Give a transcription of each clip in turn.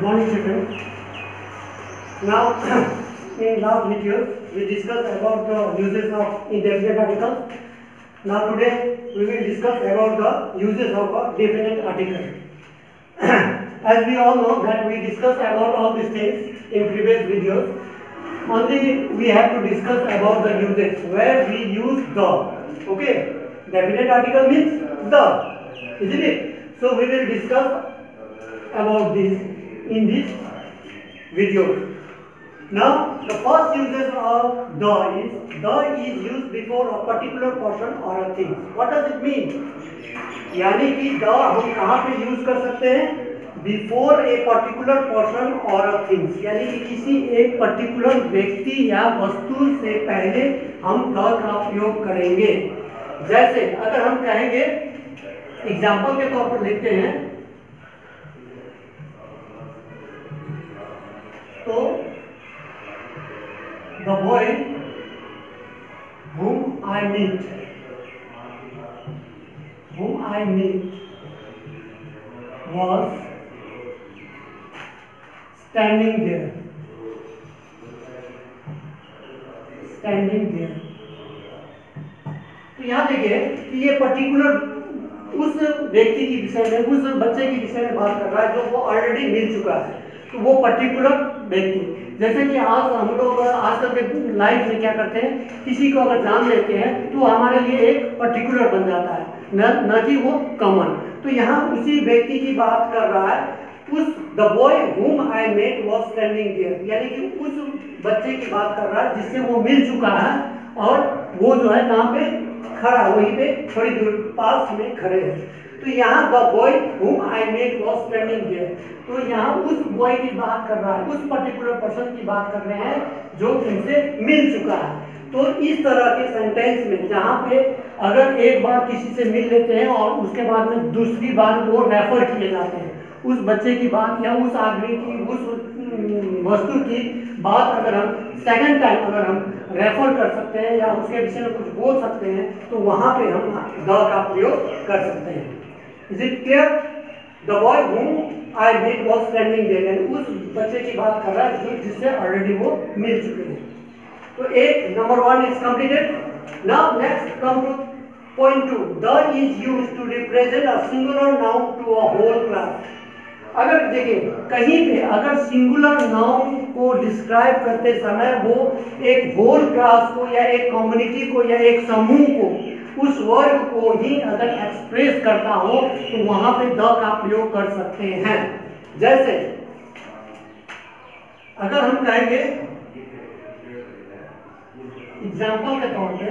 morning, children. Now, in last video, we discussed about the uses of indefinite articles. Now, today we will discuss about the uses of a definite article. As we all know that we discussed about all these things in previous videos. Only we have to discuss about the uses where we use the. Okay, definite article means the, isn't it? So we will discuss about this in this video. Now the first uses of the is used before a particular person or a thing. What does it mean? यानी कि the हम कहाँ पे use कर सकते हैं? Before a particular person और a things, यानी कि किसी एक पर्टिकुलर व्यक्ति या वस्तु से पहले हम द का प्रयोग करेंगे। जैसे अगर हम कहेंगे, एग्जाम्पल के तौर पर लिखते हैं, तो the boy whom I meet was standing there. तो यहाँ देखिए कि ये पर्टिकुलर उस व्यक्ति की विषय में, उस बच्चे की विषय में बात कर रहा है जो वो ऑलरेडी मिल चुका है। तो वो पर्टिकुलर व्यक्ति, जैसे कि आज हम लोग आजकल के लाइफ में क्या करते हैं, किसी को अगर जान लेते हैं तो हमारे लिए एक पर्टिकुलर बन जाता है, न कि वो कॉमन। तो यहाँ उसी व्यक्ति की बात कर रहा है, उस the boy whom I met was standing there, यानी कि उस बच्चे की बात कर रहा है जिससे वो मिल चुका है और वो जो है कहाँ पे खड़ा, वहीं पे थोड़ी दूर पास में खड़े हैं। तो यहाँ the boy whom I met was standing there, तो यहाँ उस बॉय की बात कर रहा है, उस पर्टिकुलर पर्सन की बात कर रहे हैं जो उनसे मिल चुका है। तो इस तरह के सेंटेंस में जहाँ पे अगर एक बार किसी से मिल लेते हैं और उसके बाद में दूसरी बार वो रेफर किए जाते हैं, उस बच्चे की बात या उस आदमी की, उस वस्तु की बात अगर हम सेकंड टाइम अगर हम रेफर कर सकते हैं या उसके विषय में कुछ बोल सकते हैं, तो वहाँ पे हम द का प्रयोग कर सकते हैं। Is it clear? The boy whom I met was standing there, यानी उस बच्चे की बात कर रहा है जो जिससे ऑलरेडी वो मिल चुके हैं। तो एक number 1 is completed. Now next come to point 2। The is used to represent a singular noun to a whole class. अगर देखिए कहीं पे अगर सिंगुलर नाउन को डिस्क्राइब करते समय वो एक होल क्लास को या एक कम्युनिटी को या एक समूह को, उस वर्ग को ही अगर एक्सप्रेस करता हो तो वहां पे द का प्रयोग कर सकते हैं। जैसे अगर हम कहेंगे एग्जाम्पल के तौर पे,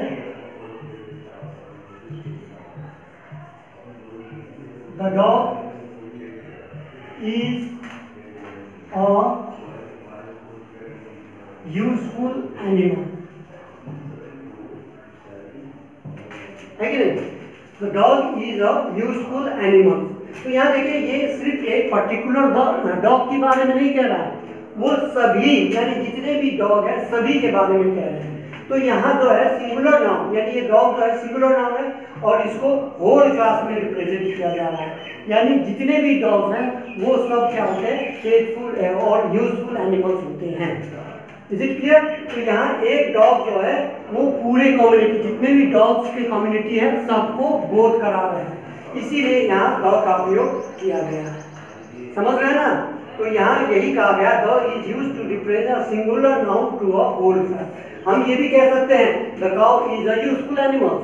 the dog is a useful animal, है कि नहीं? The dog is a useful animal। तो यहाँ देखिए ये सिर्फ एक पर्टिकुलर डॉग के बारे में नहीं कह रहा है, वो सभी यानी जितने भी डॉग है सभी के बारे में कह रहे हैं। तो यहाँ जो है सिंगुलर नाउन, यानी ये डॉग जो है सिंगुलर नाउन है और इसको होल क्लास में रिप्रेजेंट किया जा रहा है, यानी जितने भी डॉग्स हैं वो सब क्या होते हैं, फेथफुल और यूजफुल एनिमल्स होते हैं। Is it clear? तो यहाँ एक डॉग जो है वो पूरे कम्युनिटी, जितने भी डॉग्स की कम्युनिटी है सबको बोध करा रहे हैं, इसीलिए यहाँ डॉग का प्रयोग किया गया। समझ रहे हैं ना? तो यहाँ यही कहा गया, the is used to represent a singular noun to a whole class. हम ये भी कह सकते हैं the cow is a useful animal,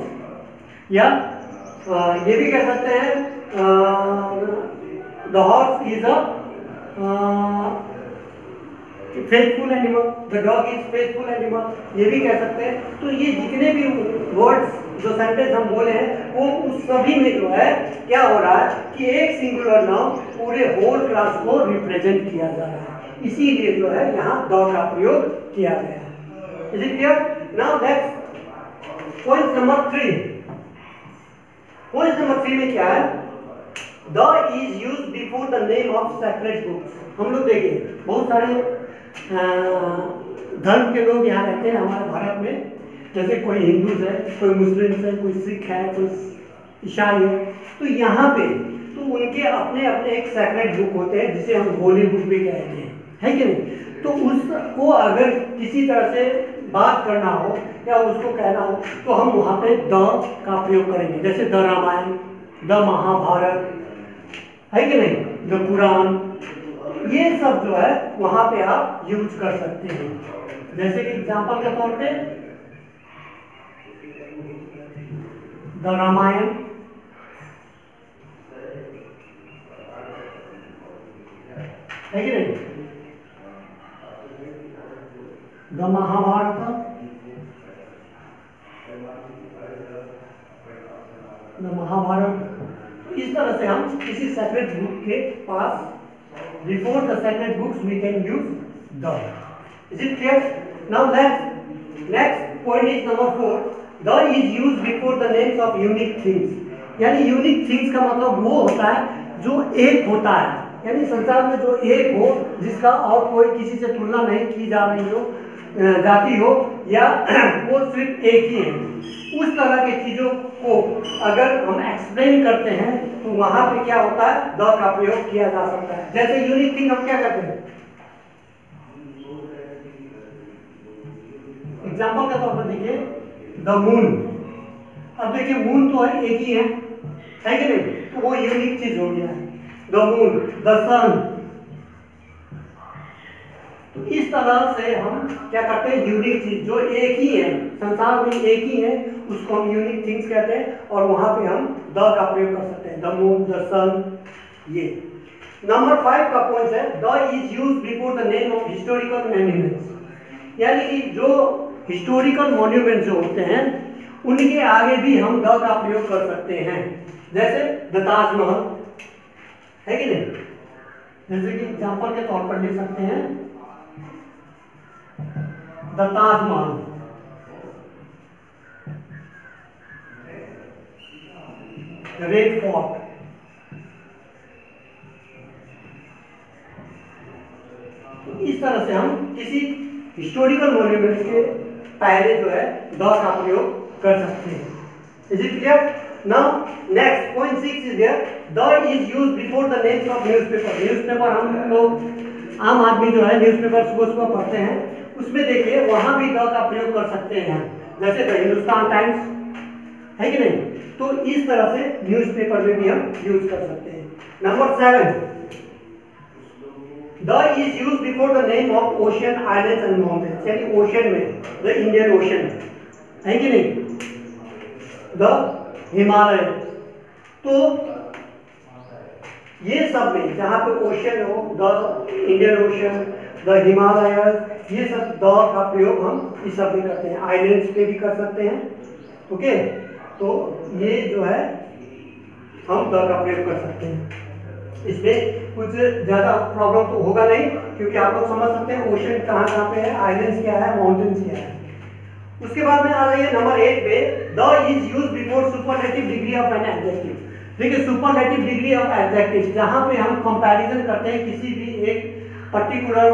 या ये भी कह सकते हैं the horse is a faithful animal, the dog is faithful animal, ये भी कह सकते हैं। तो ये जितने भी वर्ड्स जो सेंटेंस हम बोले हैं वो उस सभी में जो है क्या हो रहा है कि एक सिंगुलर नाउन पूरे होल क्लास को रिप्रेजेंट किया जा रहा है, इसीलिए जो है यहाँ द का प्रयोग किया गया है। Is it clear? Now next point number 3। Point number 3 में क्या है, the is used before the name of sacred books. हम लोग देखिए बहुत सारे धर्म के लोग यहाँ रहते हैं हमारे भारत में, जैसे कोई हिंदू है, कोई मुस्लिम है, कोई सिख है, कोई ईसाई है। तो यहाँ पे तो उनके अपने अपने एक सेपरेट बुक होते हैं जिसे हम होली बुक भी कहते हैं, है कि नहीं। तो उसको अगर किसी तरह से बात करना हो या उसको कहना हो तो हम वहाँ पे द का प्रयोग करेंगे, जैसे द रामायण, द महाभारत, है कि नहीं, द कुरान, ये सब जो है वहाँ पे आप यूज कर सकते हैं। जैसे कि एग्जाम्पल के तौर पे द रामायण, है कि नहीं, द महाभारत, तो इस तरह से हम किसी सेपरेट बुक के पास before the separate books we can use the. Is it clear? Now next point is number 4, the is use before the names of unique things. यानी यूनिक थिंग्स का मतलब वो होता है जो एक होता है, यानी संसार में जो एक हो, जिसका और कोई किसी से तुलना नहीं की जा रही हो, जाती हो, या वो सिर्फ एक ही है। उस तरह की चीजों को अगर हम एक्सप्लेन करते हैं तो वहां पे क्या होता है, द का प्रयोग किया जा सकता है। जैसे यूनिक थिंग हम क्या करते हैं, एग्जाम्पल के तौर पर देखिए द मून। अब देखिए मून तो है, एक ही है कि नहीं, तो वो यूनिक चीज हो गया है, द मून, द सन। तो इस तरह से हम क्या करते हैं, यूनिक चीज जो एक ही है, संसार में एक ही है, उसको हम यूनिक थिंग्स कहते हैं, और वहां पे हम द का प्रयोग कर सकते हैं, द मून, द सन। ये नंबर 5 का पॉइंट है, the is use before the name of historical monuments. यानी कि जो हिस्टोरिकल मॉन्यूमेंट जो होते हैं उनके आगे भी हम द का प्रयोग कर सकते हैं। जैसे द ताजमहल, है कि नहीं, जैसे कि एग्जाम्पल के तौर पर ले सकते हैं the Taj Mahal, the red fort. तो इस तरह से हम किसी हिस्टोरिकल मॉन्यूमेंट्स के पहले जो है द का प्रयोग कर सकते हैं। Is it clear? Now next point 6 is there, the is used before the names of newspaper. Newspaper हम लोग आम आदमी जो है न्यूज़पेपर सुबह सुबह पढ़ते हैं, उसमें देखिए वहां भी द का प्रयोग कर सकते हैं, जैसे द हिंदुस्तान टाइम्स, है कि नहीं। तो इस तरह से न्यूज़पेपर में भी हम यूज कर सकते हैं। Number 7, the is use before the name of ocean, islands and mountains. यानी ओशन में द इंडियन ओशन, है कि नहीं, द हिमालय। तो ये सब में जहां पे ओशन हो, the Indian ocean, the Himalaya, ये सब द का प्रयोग हम इस सब में करते हैं। आइलैंड्स पे भी कर सकते हैं, ओके। तो ये जो है हम द का प्रयोग कर सकते हैं। इसमें कुछ ज़्यादा प्रॉब्लम तो होगा नहीं, क्योंकि आप लोग समझ सकते हैं ओशन कहाँ कहाँ पे है, आइलैंड्स क्या है, माउंटेन्स क्या है। उसके बाद में आ जाइए नंबर 8 पे, the is use before superlative degree of an adjective. देखिए सुपरलेटिव डिग्री ऑफ एडजेक्टिव, जहाँ पे हम कंपैरिजन करते हैं किसी भी एक पर्टिकुलर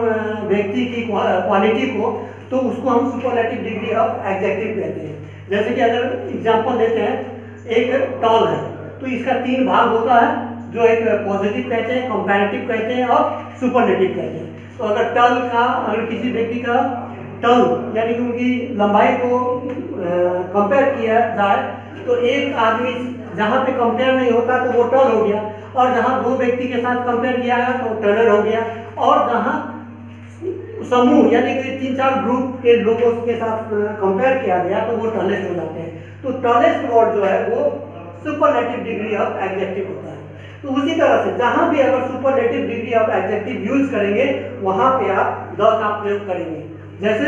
व्यक्ति की क्वालिटी को, तो उसको हम सुपरलेटिव डिग्री ऑफ एडजेक्टिव कहते हैं। जैसे कि अगर एग्जांपल देते हैं, एक टॉल है तो इसका 3 भाग होता है, जो एक पॉजिटिव कहते हैं, कंपैरेटिव कहते हैं और सुपरलेटिव कहते हैं। तो अगर टल का, अगर किसी व्यक्ति का टल यानी कि उनकी लंबाई को कंपेयर किया जाए, तो एक आदमी जहाँ पे कंपेयर नहीं होता तो वो टल हो गया, और जहाँ 2 व्यक्ति के साथ कंपेयर किया है तो टलर हो गया, और जहाँ समूह यानी कि 3-4 ग्रुप के लोगों के साथ कंपेयर किया गया तो वो टलेस्ट हो जाते हैं। तो टलेस्ट वर्ड जो है वो सुपरलेटिव डिग्री ऑफ एडजेक्टिव होता है। तो उसी तरह से जहां भी अगर superlative degree of adjective use करेंगे वहां पे आप द का प्रयोग करेंगे। जैसे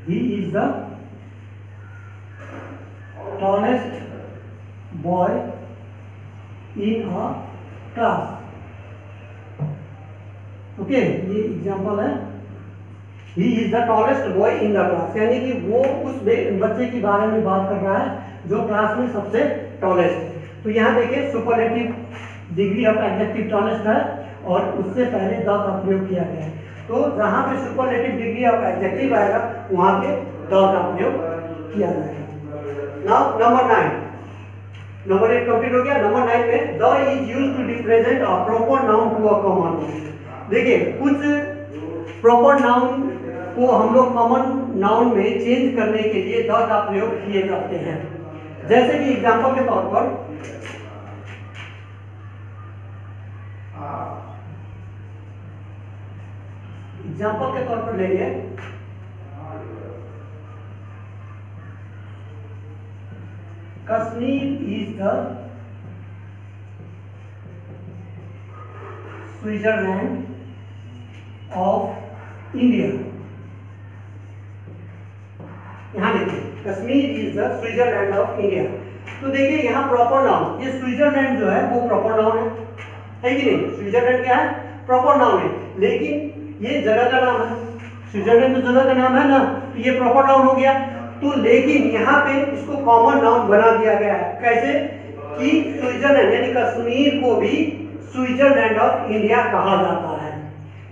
he is the tallest boy in a class। Okay, ये एग्जांपल है, he is the tallest boy in the class, यानी कि वो उस बच्चे के बारे में बात कर रहा है जो क्लास में सबसे टॉलेस्ट है। तो यहाँ देखिए superlative degree of adjective tallest है और उससे पहले द का प्रयोग किया गया है। तो जहाँ पे सुपरलेटिव डिग्री ऑफ एडजेक्टिव आएगा वहाँ पे द का प्रयोग किया जाएगा। नाउ नंबर 9, नंबर 8 कंप्लीट हो गया। नंबर 9 में the is used to represent a proper noun to a common noun. देखिए कुछ प्रॉपर नाउन को हम लोग कॉमन नाउन में चेंज करने के लिए द का प्रयोग किए जाते हैं। जैसे कि एग्जांपल के तौर पर लेंगे Kashmir is the Switzerland of India. यहां देखिए Kashmir is the Switzerland of India. तो देखिए यहाँ प्रॉपर नाउन, ये स्विट्जरलैंड जो है वो प्रॉपर नाउन है कि नहीं? स्विट्जरलैंड क्या है? प्रॉपर नाउन है, लेकिन ये जगह का नाम है। स्विट्जरलैंड तो जगह का नाम है ना, तो ये प्रॉपर नाउन हो गया। तो लेकिन यहाँ पे इसको कॉमन नाउन बना दिया गया है। कैसे कि स्विट्जरलैंड यानी कश्मीर को भी स्विट्जरलैंड ऑफ इंडिया कहा जाता है।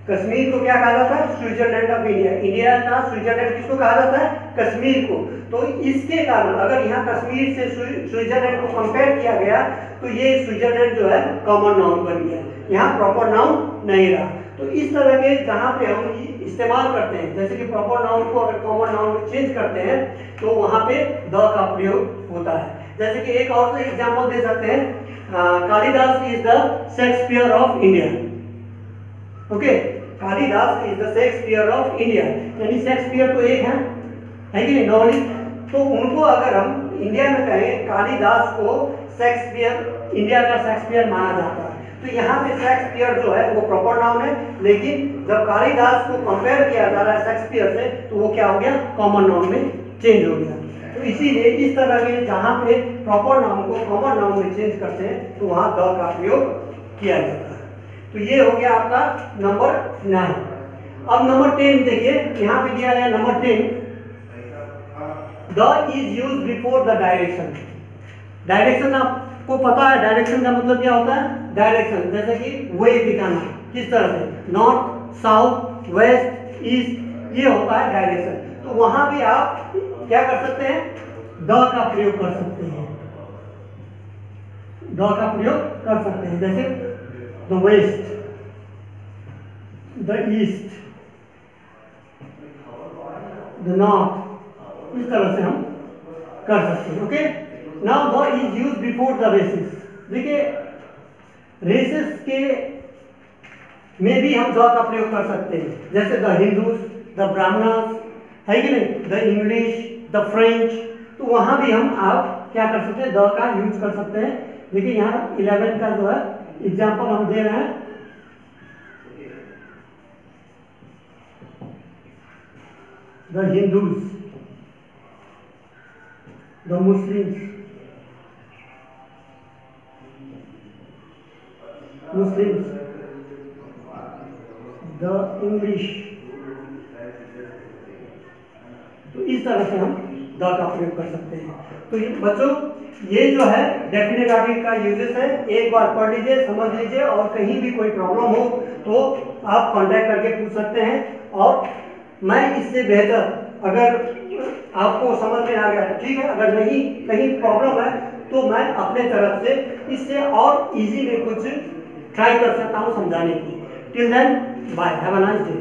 कश्मीर को क्या कहा जाता है? Switzerland of India. इंडिया का स्विट्जरलैंड किसको कहा जाता है? कश्मीर को। तो इसके कारण अगर यहाँ कश्मीर से स्विट्जरलैंड को कंपेयर किया गया तो ये स्विट्जरलैंड जो है कॉमन नाउन बन गया, यहाँ प्रॉपर नाउन नहीं रहा। तो इस तरह के जहाँ पे हम इस्तेमाल करते हैं, जैसे कि प्रॉपर नाउन को अगर कॉमन नाउन में चेंज करते हैं तो वहाँ पे द का प्रयोग होता है। जैसे कि एक और एग्जाम्पल दे सकते हैं, Kalidas is the Shakespeare of India. Okay, Kalidas is the Shakespeare of India, यानी शेक्सपियर तो एक है कि नहीं नॉवलिस्ट। तो उनको अगर हम इंडिया में कहें कालिदास को शेक्सपियर, इंडिया का शेक्सपियर माना जाता है। तो यहाँ पे शेक्सपियर जो है वो प्रॉपर नाउन है, लेकिन जब कालिदास को कंपेयर किया जा रहा है शेक्सपियर से तो वो क्या हो गया? कॉमन नाउन में चेंज हो गया। तो इसीलिए इस तरह के जहाँ पे प्रॉपर नाउन को कॉमन नाउन में चेंज करते हैं तो वहाँ द का प्रयोग किया जाता है। तो ये हो गया आपका नंबर 9। अब नंबर 10 देखिए, यहाँ पे दिया गया number 10, the is use before the direction. Direction आपको पता है, डायरेक्शन का मतलब क्या होता है? डायरेक्शन जैसे कि वे दिखाना, किस तरह से, नॉर्थ, साउथ, वेस्ट, ईस्ट, ये होता है डायरेक्शन। तो वहां भी आप क्या कर सकते हैं? द का प्रयोग कर सकते हैं, द का प्रयोग कर सकते हैं। जैसे the west, the east, the north, इस तरह से हम कर सकते हैं। Okay, now the is use before the races. देखिए रेसेस के में भी हम द का प्रयोग कर सकते हैं, जैसे द हिंदूज, द ब्राह्मणस, है कि नहीं, द इंग्लिश, द फ्रेंच। तो वहां भी हम आप क्या कर सकते हैं? द का यूज कर सकते हैं। देखिए यहाँ 11 का जो है एग्जाम्पल हम दे रहे हैं। The Hindus, the Muslims, the English. तो इस तरह से हम द का प्रयोग कर सकते हैं। तो ये बच्चों, ये जो है डेफिनेट आर्टिकल का यूजेस है। एक बार पढ़ लीजिए, समझ लीजिए, और कहीं भी कोई प्रॉब्लम हो तो आप कांटेक्ट करके पूछ सकते हैं। और मैं इससे बेहतर, अगर आपको समझ में आ गया तो ठीक है, अगर नहीं कहीं प्रॉब्लम है तो मैं अपने तरफ से इससे और इजी में कुछ ट्राई कर सकता हूँ समझाने की। Till then bye, have a nice day.